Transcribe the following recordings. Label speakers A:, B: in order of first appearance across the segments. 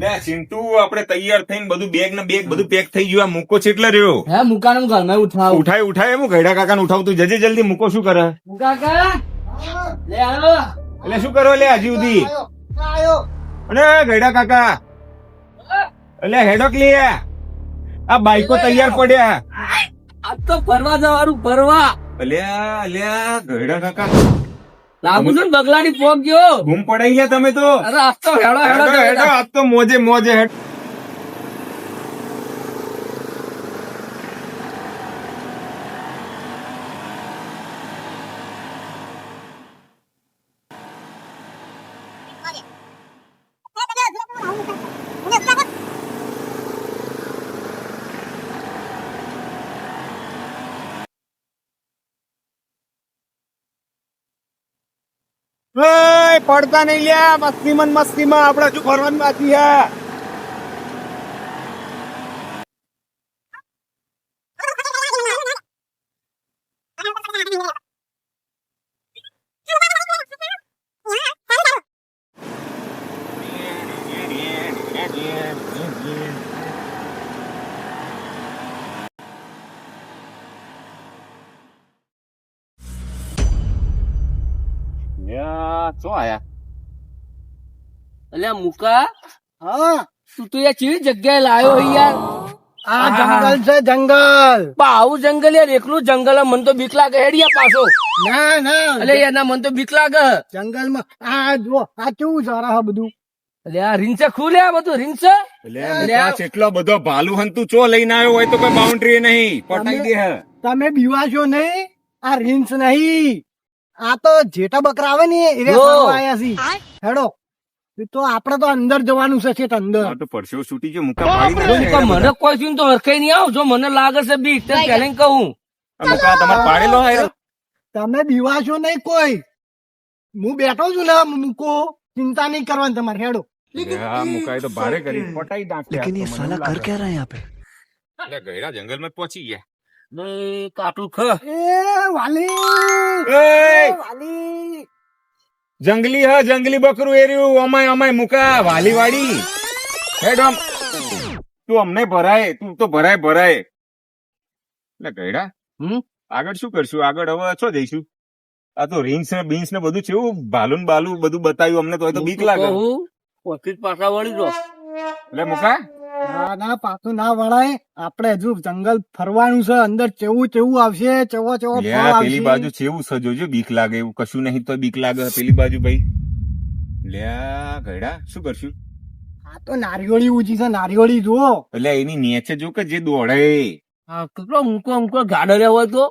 A: લે ચિંટુ આપણે તૈયાર થઈને બધું બેગ ને બેગ બધું પેક થઈ ગયું. આ મૂકો છે એટલે રહ્યો.
B: હે મુકાનું ઘરમાં ઉઠાવ.
A: ઉઠાય હું ગયડા કાકા ને ઉઠાવતું જજે જલ્દી. મૂકો શું કરે?
B: મુકા કા લે આવો.
A: એટલે શું કરો લે હજી સુધી? અરે ગયડા કાકા એટલે હેડોક લે. આ બાઈકો તૈયાર પડ્યા.
B: આ તો ફરવા જવાનું ફરવા.
A: અલ્યા ગયડા કાકા
B: લાગુ છે ને બગલાની પોક ગયો.
A: ગુમ પડાઈ ગયા તમે તો.
B: અરે આજ તો હેડો
A: હેડો આજ તો મોજે હેડ. પડતા નહીં લ્યા મસ્તીમાં આપડે શું ફરવાનું બાકી હે. શું આયા?
B: અલ્યા મુકા
C: હા
B: તું તો યાર ચીવી જગ્યાએ લાયો હોય યાર.
C: આ જંગલ છે જંગલ.
B: પણ આવું જંગલ યાર એકલું જંગલ મને તો બીક લાગે. હેડિયા પાછો.
C: ના
B: અલે યાર ના મને તો બીક લાગે.
C: જંગલમાં આ જો આ કેવું સારા હા બધું.
B: અલે આ રીંછે ખુલે આ બધું રીંછે.
A: એટલો બધો ભાલુ હંતુ ચો લઈને આવ્યો હોય તો કોઈ બાઉન્ડ્રી નહીં પટાઈ દે હે.
C: તમે બીવાશો નહીં. આ રીંછ નહીં, આ તો જેઠા બકરા આવે ને એ આયા છે. હેડો તો આપડે તો અંદર જવાનું છે છેક અંદર.
A: તો પરસેવો છૂટી ગયો. મુકા પાડી
B: મુકા મને કોઈ થયું તો હરખાઈ નહીં આવ. જો મને લાગે છે બીક તો પહેલા કહું.
A: મુકા તમારે પાડેલો હાયરો.
C: તમે બીવાશો નહીં કોઈ. હું બેઠો છું ને મૂકો. ચિંતા નહીં કરવાની તમારે. હેડો
A: મુકાય તો ભારે કરી પટાઈ નાખ્યા.
D: लेकिन ये साला कर क्या रहा है यहाँ पे?
A: એટલે ગયડા જંગલમાં પહોંચી ગયા.
B: કાટું ખ
C: એ વાલી વાલી
A: જંગલી બકરું એર્યું. અમાય મુકા વાલી વાડી હેડ આમ. તું અમને ભરાય. તું તો ભરાય. એટલે ગયડા આગળ શું કરશું? આગળ હવે છો જઈશું. આ તો રીંસ ને બીન્સ ને બધું કેવું ભાલું બાલું બધું બતાવ્યું અમને તો બીક લાગે.
B: પછી પાછા વળી જો.
A: એટલે મુકા
C: ના પાછું ના વળાય. આપડે હજુ જંગલ ફરવાનું છે. અંદર ચેવું આવશે. ચેવો ફળ
A: પેલી
C: આવશે.
A: બાજુ છેવું સજોજો. બીક લાગે એવું કશું નહીં તો બીક લાગે પેલી બાજુ ભાઈ. લ્યા ગયડા શું કરશું?
C: આ તો નારિયોળી ઊંચી છે. નારિયોળી જુઓ.
A: એટલે એની નીચે જો કે જે દોડે.
B: કેટલો ઊંકો ગાડો રહ્યો હોય તો.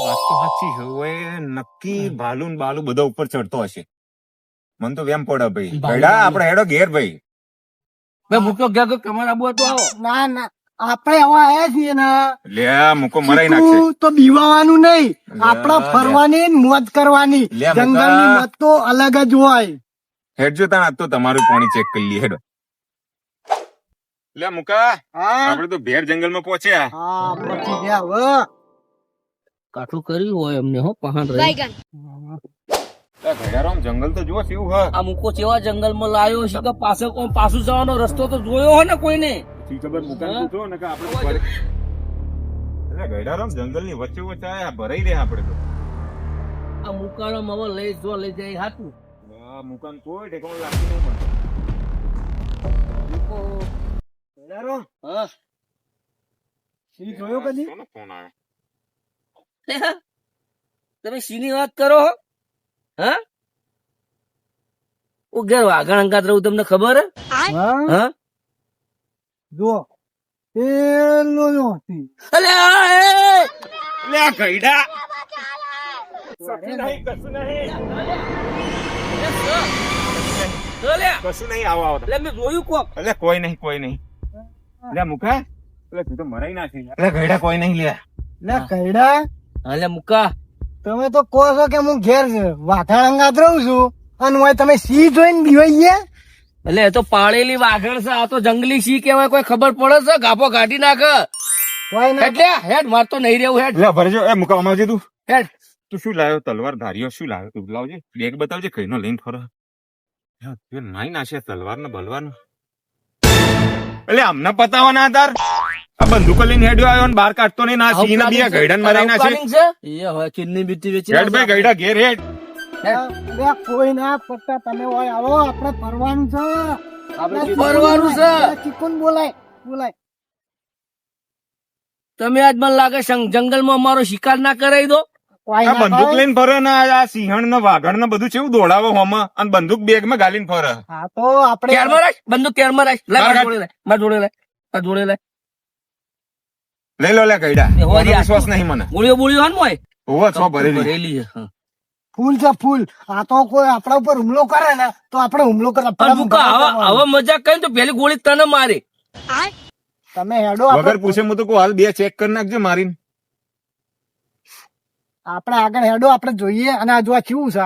A: વાત તો સાચી હોય. નક્કી ભાલું ને બાલું બધા ઉપર ચડતો હશે. મને તો વેમ પડે ભાઈ. ગયડા આપડે હેડો ઘેર ભાઈ.
B: મૂકો ગયા તો તમારા આબુ તો આવો.
C: ના આપડે હવે આયા છીએ ને.
A: લ્યા મૂકો મરાઈ નાખશે.
C: તું તો બીવાનું નહીં. આપડે ફરવાની ને મોજ કરવાની.
A: લે મુકા.
C: જંગલની મોજ તો અલગ જ હોય.
A: હેડજો તાણ આજ તો તમારું પાણી ચેક કરી લઈએ. હેડો લે મુકા. આપડે તો ભેર જંગલ માં પહોંચ્યા.
C: હા પછી ગયા હવે.
B: કાઠું કર્યું હોય એમને હો પહાણ રહી.
A: ઘડારામ જંગલ તો જુઓ કેવું હ.
B: આ મૂકો કેવા જંગલ માં લાયો છે કે પાછું જવાનો રસ્તો તો જોયો હો ને કોઈને.
A: ખબર મુકાન પૂછો ને કે આપણે ઘડારામ જંગલ ની વચ્ચે આયા ભરાઈ રહ્યા આપડે તો.
B: આ મુકાનો હવે લઈ જાય હાથું.
A: મુકાન કોઈ ઠેકાણું લાગતું નહીં મને.
B: હા
C: સિંહ જોયો કદી?
A: કોનો ફોન આવ્યો?
B: તમે શીની વાત કરો હો? હા ઘેર વાઘણ અંગાત રહું તમને ખબર
C: હા જો પેલો જો સિંહ.
B: અલે
A: લે ગયડા કશું નહીં આવો
B: મેં જોયું કોક.
A: એટલે કોઈ નહીં લે મુકા. એટલે તું તો મરાઈ નાખી. એટલે ગયડા કોઈ નહીં લે.
C: લે કઈડા
B: અલે મુકા
C: તમે તો કહો છો કે હું ઘેર વાઘણ અંગાત રહું છું અને હું તમે સિંહ જોઈને બીવાઈ ગયા.
B: એટલે એ તો પાળેલી વાઘણ છે. આ તો જંગલી સિંહ કેવાય. કોઈ ખબર પડે છે? ગાપો કાઢી નાખે.
C: કોઈ ના
B: એટલે હેડ માર તો નહીં રહેવું. હેડ
A: લે ભરજો. એ મુકા અમાજે તું
B: હેડ.
A: તું શું લાવ્યો? તલવાર ધાર્યો શું લાવ્યો? તું લાવજે બેગ બતાવજે. કઈ નો લઈને ફરો. નાઈ નાશે તલવાર ને બલવાર નું. એટલે અમને પતાવવાના તાર આ બંદૂકો લઈને હેડ્યો આવ્યો ને બહાર કાઢતો નહીં ના સિંહ ના બે ગઈડા મરાઈ ના છે
B: એ હવે કિડની બીટી વેચી
A: હેડ ભાઈ ગઈડા ઘેર હેડ
C: અરે કોઈ ના પડતા તમે હોય આવો આપણે ફરવાનું છે
B: ફરવાનું છે.
C: ચિકન બોલાય બોલાય
B: તમે આજ મને લાગે જંગલમાં અમારો શિકાર ના કરાવી દો.
C: કોઈ
A: આ
C: ના
A: બંદૂક
C: થાય.
A: લઈને ફરે ને આ સિંહણ ને વાઘણ ને બધું કેવું દોડાવો હોમાં અને બંદૂક બેગ માં ગાલીને ફરે
C: હા તો આપણે
B: કેરમાં રાખ બંદૂક કેરમાં રાખ લે
A: બહાર
B: મારા જોડે લે મારા જોડે લે
A: લઈ લો લે ગઈડા
B: એ હોરી
A: કોનો વિશ્વાસ નહીં મને
B: ગોળીઓ બોળીઓ હન મોય
A: હોવા છો ભરેલી
B: ભરેલી છે હા.
C: ફૂલ છે ફૂલ આ તો કોઈ આપણા ઉપર હુમલો કરે ને તો આપણે હુમલો કરે
B: અને ભૂકા હવે મજાક કરી તો પેલી ગોળી તને મારે.
C: તમે હેડો
A: વગર પૂછે હું તો કહું હાલ બે ચેક કરી નાખજો મારીને
C: આપણે આગળ હેડો આપણે જોઈએ અને આ જોવા કેવું છે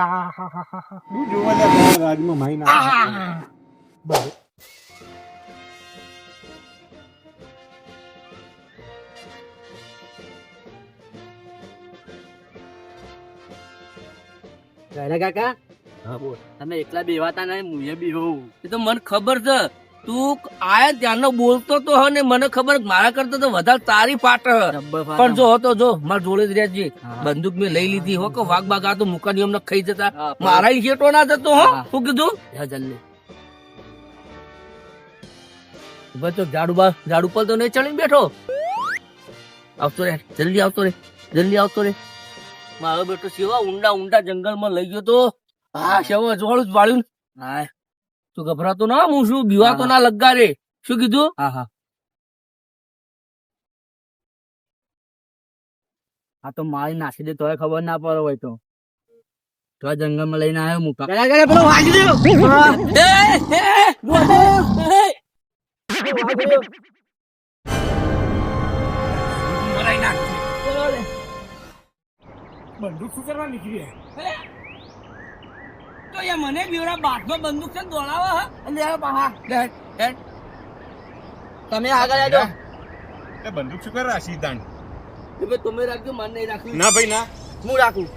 B: કાકા તમે એકલા બેવાતા નહીં મુએ બી હોઉં એ તો મને ખબર છે તું આયા ત્યારનો બોલતો તો હે ને મને ખબર મારા કરતા તો વધારે તારી પાટ હે. પણ જો હતો જો મારા જોડે જ રહેજે બંદૂક મેં લઈ લીધી હો કે વાઘ બાગ આ તો મુકાની અમને ખાઈ જતા મારા હેટો ના જતો હો શું કીધું જલ્દી બસ તો ઝાડ ઉપર તો નહીં ચડીને બેઠો આવતો રે જલ્દી આવતો રે મારો બેટો સેવા ઊંડા જંગલમાં લઈ ગયો તો હા સેવા જોડું જ વાળ્યું હા તું ગભરાતો ના હું શું બીવાતો ના લગા રે શું કીધું હા આ તો મારી નાખી દે તોય ખબર ના પડે હોય તો જંગલમાં લઈને આવ્યો મુકા પેલો વાગી દે બંદૂક શું કરવા નીકળી તો એ મને બીવડા બાટનો બંદૂક છે દોડાવા હા અને તમે આગળ આવજો
A: બંદૂક શું કરે રાશી દાણ
B: તમે રાખજો મને નહીં રાખવું
A: ના ભાઈ ના
B: હું રાખું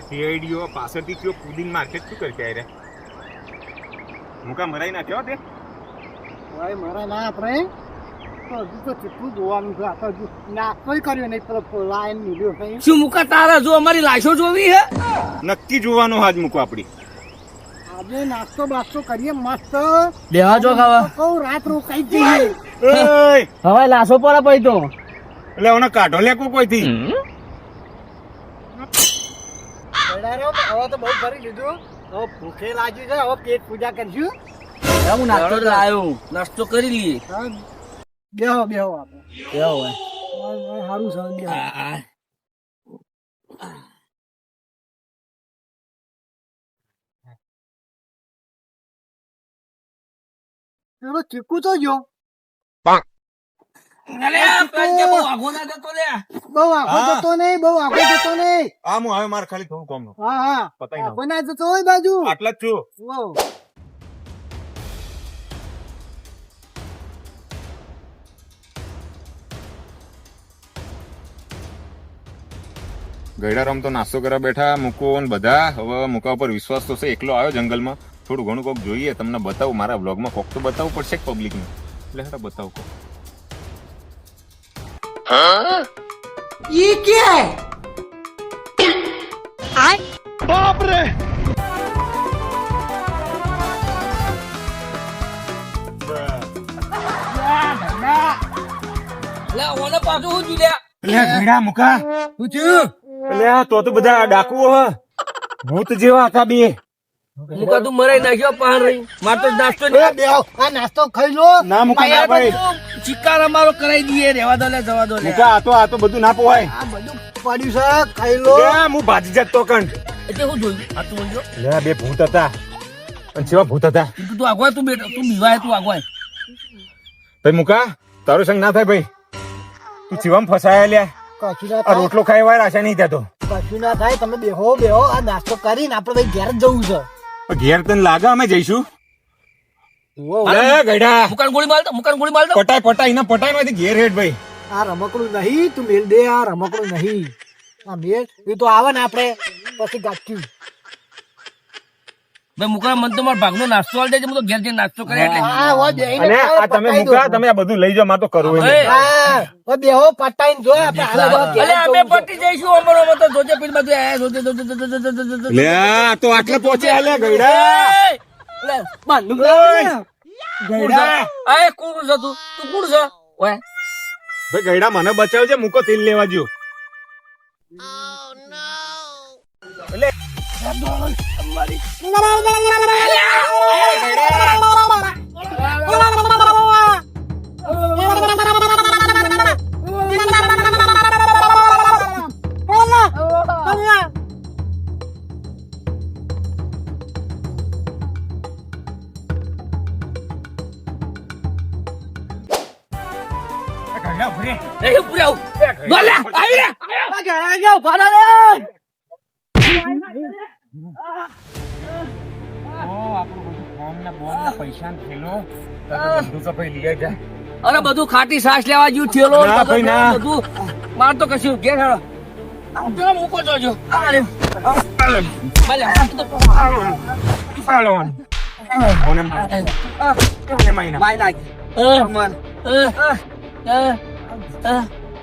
A: સીઆઈડીઓ પાછળથી કયો કુદીન માર્કેટ શું કરશે રે મુકા મરાઈ નાખ્યો તે
C: ભાઈ મારા ના આપણે તો હજુ તો કેટલું જોવાનું છે આપણે હજુ નાસ્તો કર્યો નહીં પેલો લાઈન મળ્યો કઈ
B: શું મુકા તારા જો અમારી લાશો જોવી હે
A: નક્કી જોવાનો હાજ મૂકો આપડી
C: આજે નાસ્તો બાસ્તો કરીએ મસ્ત
B: દેવા જો ખાવા
C: કહું રાત રોકાઈ જઈએ
B: હવે લાશો પર પડી તો
A: એટલે ઓને કાઢો લે કોઈથી
C: હવે તો બહુ કરી લીધું હવે ભૂખે લાગ્યું છે હવે પેટ પૂજા કરશું
B: હું નાસ્તો લાવ્યો નાસ્તો કરી લઈએ
C: બેહો આપણે
B: કેવો હોય
C: સારું છે એનો ચીકુ તો જો બહુ આગો જતો નહીં
A: આ હું હવે માર ખાલી થોડું કામ
C: હા
A: પતાઈ નાખું.
C: બના જતો હોય બાજુ
A: આટલા જ છું
C: વાહ.
A: ગયડા રામ તો નાસ્તો કરવા બેઠા મૂકો ને બધા હવે મૂકા ઉપર વિશ્વાસ તો છે એકલો આવ્યો જંગલમાં થોડું ઘણું કોક જોઈએ તમને બતાવું મારા બ્લોગમાં કોક તો બતાવવું પડશે પબ્લિકને એટલે હેડા બતાવું કોક
C: ये क्या है
A: બાપ રે
B: લે ઓને પાછું હું જુલ્યા
A: ગયડા મૂકા
B: પૂછ્યું
A: એટલે તો બધા ડાકુઓ હ ભૂત જેવા હતા બે
B: મુકા તું મરાઈ નાખ્યો પાન રહી માર તો નાસ્તો નહીં
C: બેહો આ નાસ્તો ખાઈ લો
A: ના મૂકા ના ભાઈ
B: ચિકાર અમારો કરાઈ દઈએ રેવા દો લે જવા દો લે
A: મૂકા આ તો બધું ના પોવાય
C: આ બધું પડ્યું છે ખાઈ લો
A: હું ભાજી જતો કંઠ
B: એટલે હું જોયું આ તું બોલજો
A: લે બે ભૂત હતા અને કેવા ભૂત હતા
B: તું આગવાય તું બેઠો તું બીવાય તું આગવાય
A: ભાઈ મુકા તારું સંગ ના થાય ભાઈ તું ચીવામ ફસાયા લ્યા
C: કશું ના
A: આ
C: થાય
A: રોટલો ખાઈ વાર આશા નહીં થતો
C: કશું ના થાય તમે બેહો આ નાસ્તો કરીને આપણે ભાઈ ઘેર જ જવું છે
A: ઘેર તને લાગે અમે જઈશું લે ગયડા
B: મુકાન ગોળી માર દો મુકાન ગોળી માર દો
A: પટાઈ ના પટાઈ માંથી ઘેર હેડ ભાઈ
C: આ રમકડું નહીં તું મેલ દે આ રમકડું નહીં આ મેલ એ તો આવે ને આપણે પછી ગાંઠ્યું
B: ભાઈ મુકા મને તો મારા ભાગનો નાસ્તો આલી દેજે, હું તો ઘેર જઈને નાસ્તો કરે એટલે
C: હા, ઓ બેહીને
A: અને
C: ખાઓ,
A: આ તમે
C: પતાઈ દો.
A: મૂકા તમે આ બધું લઈ જાઓ મારે તો કરવું ય નહીં.
C: હા, ઓ બેહો પટાઈને જો આપણે હાલો તો ઘેર
B: અલે અમે
C: જવું છે.
B: પટી જઈશું અમારો તો જોજે પેલી બાજુ આયા જોજે
A: લે આ તો આટલે પહોંચે હાલે ગઈડા.
B: બાંધું
C: ગયડા.
B: આ કોણ છે તું કોણ છે ઓય
A: ભાઈ ગઈડા મને બચાવજે, મૂકો તેલ લેવા જ્યો. ગઈડા ઉભી રે.
B: એ પૂરા બોલે આવી રે
C: આ ગયડા જાઓ, ભાડો લે.
B: અરે બધું ખાટી સાસ લેવા જ્યું થેલો
A: ના, ભાઈ, ના.
B: બધું માર તો કશું ઘેર હેડો ચલો મૂકો જોજો અરે ભલે માય નાખ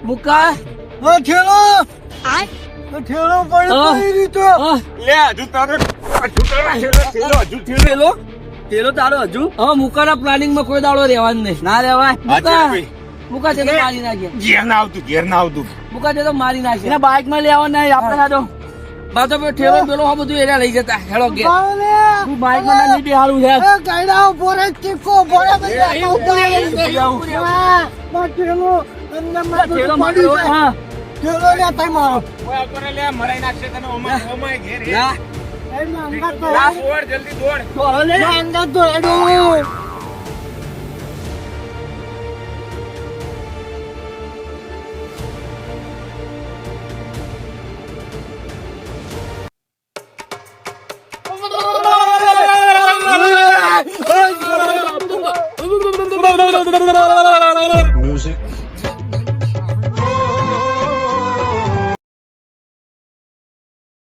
B: મુકા
C: ઓ ઠેલો. ઓ ઠેલો પડ્યો કઈ રીતે?
B: થેલો થેલો તારો હજુ હવે મુકાના પ્લાનિંગ માં કોઈ દાડો રહેવાનું નહીં ના રહેવાય મુકા છે તો મારી નાખીએ
A: ઘેર ના આવતું
B: મુકા છે તો મારી નાખીએ એને બાઇક માં લેવા નહીં આપણે ના બાતો પેલો ઠેલો પેલો આ બધું એના લઈ જતા હેડો કે
C: ભાડો લે.
B: તું બાઇક માં ના નીકળી હારું છે
C: એ ગયડા ઉભો રે, ચીપકો ઉભો રે, ભાઈ, આ ઉભો રે. હા, ઓ ઠેલો અંદર માં
B: ઠેલો
C: બધું
B: મારો
C: પડ્યું છે.
B: હા
C: ઠેલો લે તઈ મારો.
A: મરાઈ નાખશે તને ઓમાય ઘેર
B: ના
C: એ અંદર તો
A: દોડ જલ્દી દોડ.
B: તો હવે લે
C: અંદર તો એડું.
B: તું